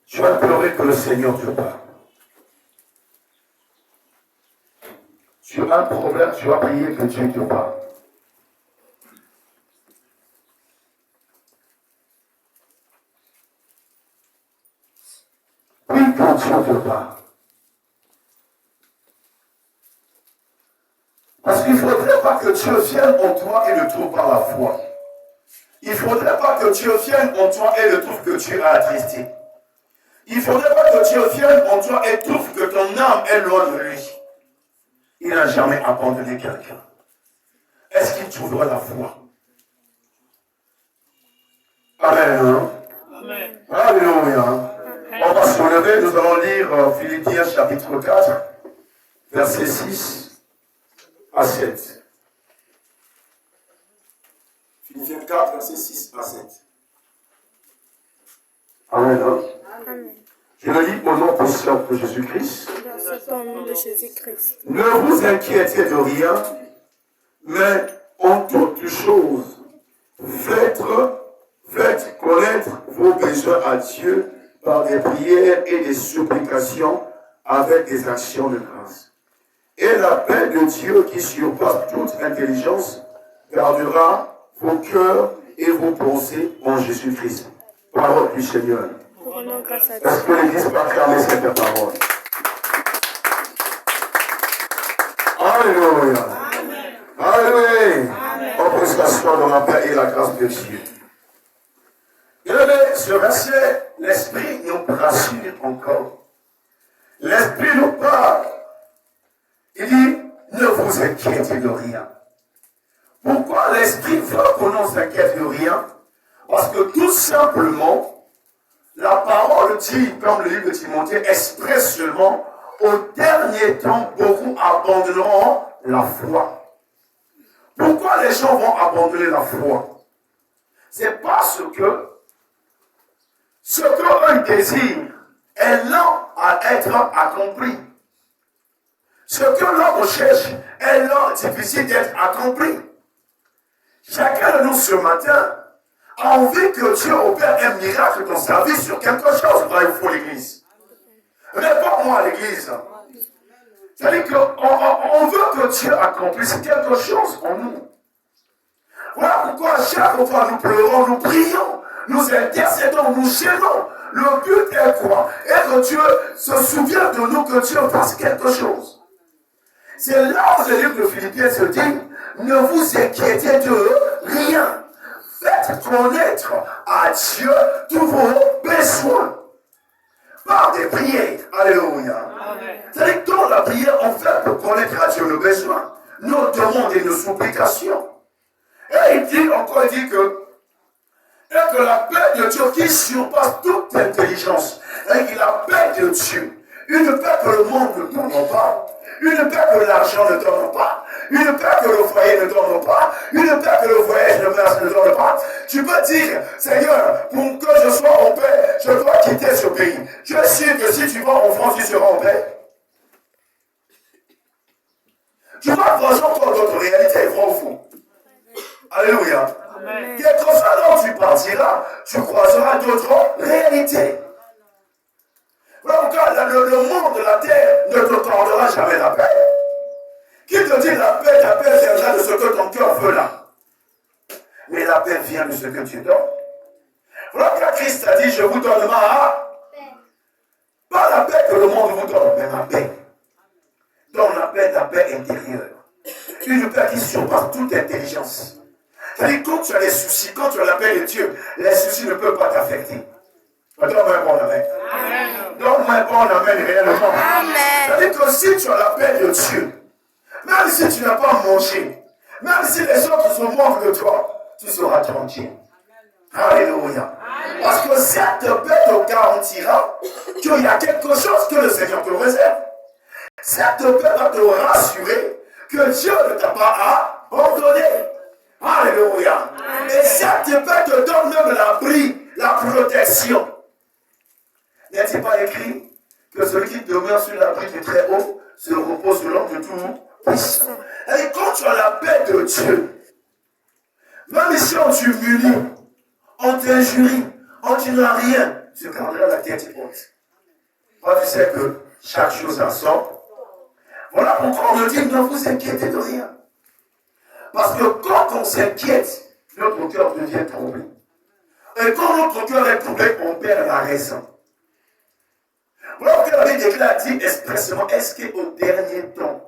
Tu as pleuré que le Seigneur te parle. Tu as un problème, tu as prié que Dieu te parle. Prie que Dieu te parle. Parce qu'il ne faudrait pas que Dieu vienne en toi et le trouve par la foi. Il ne faudrait pas que Dieu vienne en toi et le trouve que tu as attristé. Il ne faudrait pas que Dieu vienne en toi et trouve que ton âme est loin de lui. Il n'a jamais abandonné quelqu'un. Est-ce qu'il trouvera la foi? Amen. Amen. Alléluia. On va se lever, nous allons lire Philippiens chapitre 4, versets 6 à 7. Philippiens 4, versets 6 à 7. Amen. Amen. Je le lis au nom puissant de Jésus-Christ. Au nom de Jésus-Christ. Ne vous inquiétez de rien, mais en toutes choses, faites connaître vos besoins à Dieu par des prières et des supplications avec des actions de grâce. Et la paix de Dieu qui surpasse toute intelligence gardera vos cœurs et vos pensées en Jésus-Christ. Parole du Seigneur. Est-ce que l'Église peut acclamer cette parole? Alléluia. Alléluia. On peut s'asseoir dans la paix et la grâce de Dieu. Et ce verset, l'Esprit nous rassure encore. L'Esprit nous parle. Il dit, ne vous inquiétez de rien. Pourquoi l'Esprit veut qu'on ne s'inquiète de rien? Parce que tout simplement, la parole dit, comme le livre de Timothée, expressément, au dernier temps, beaucoup abandonneront la foi. Pourquoi les gens vont abandonner la foi? C'est parce que ce qu'eux désirent est lent à être accompli. Ce que l'homme cherche est lent, difficile d'être accompli. Chacun de nous ce matin a envie que Dieu opère un miracle dans sa vie sur quelque chose. Là, il faut l'église. Réponds-moi à l'église. C'est-à-dire qu'on veut que Dieu accomplisse quelque chose en nous. Voilà pourquoi chaque fois nous pleurons, nous prions, nous intercédons, nous gênons. Le but est quoi? Et que Dieu se souvienne de nous, que Dieu fasse quelque chose. C'est là où le livre de Philippiens se dit, ne vous inquiétez de rien. Faites connaître à Dieu tous vos besoins. Par des prières. Alléluia. C'est-à-dire que dans la prière, on fait pour connaître à Dieu nos besoins, nos demandes et nos supplications. Et il dit encore, il dit que la paix de Dieu qui surpasse toute intelligence, et la paix de Dieu, une paix que le monde ne donne pas, une paix que l'argent ne donne pas, une paix que le foyer ne donne pas, une paix que le voyage ne donne pas. Tu peux dire, Seigneur, pour que je sois en paix, je dois quitter ce pays. Je sais que si tu vas en France, tu seras en paix. Tu vas voir toi d'autres réalités, vrai ou faux. Alléluia. Quelquefois dont tu partiras, tu croiseras d'autres réalités. Voilà pourquoi le monde de la terre ne te tendra jamais la paix. Qui te dit la paix viendra de ce que ton cœur veut là. Mais la paix vient de ce que tu donnes. Voilà pourquoi Christ a dit, je vous donne ma paix. Pas la paix que le monde vous donne, mais ma paix. Dans la paix intérieure. Une paix qui surpasse toute intelligence. C'est-à-dire quand tu as des soucis, quand tu as la paix de Dieu, les soucis ne peuvent pas t'affecter. Donne-moi un bon amen. Donne-moi un bon amen réellement. C'est-à-dire que si tu as la paix de Dieu, même si tu n'as pas mangé, même si les autres se moquent de toi, tu seras tranquille. Alléluia. Parce que cette paix te garantira qu'il y a quelque chose que le Seigneur te réserve. Cette paix va te rassurer que Dieu ne t'a pas abandonné. Alléluia. Et cette paix te donne même l'abri, la protection. N'est-il pas écrit que celui qui demeure sur l'abri du très haut se repose sur l'homme de tout puissant. Et quand tu as la paix de Dieu, même si on t'humilie, on t'injurie, on dit n'a rien, tu prendras la tête haute. Toi, tu sais que chaque chose a son. Voilà pourquoi on me dit, ne vous inquiétez de rien. Parce que quand on s'inquiète, notre cœur devient troublé. Et quand notre cœur est troublé, on perd la raison. Voilà pourquoi la Bible déclare, dit expressément, est-ce qu'au dernier temps,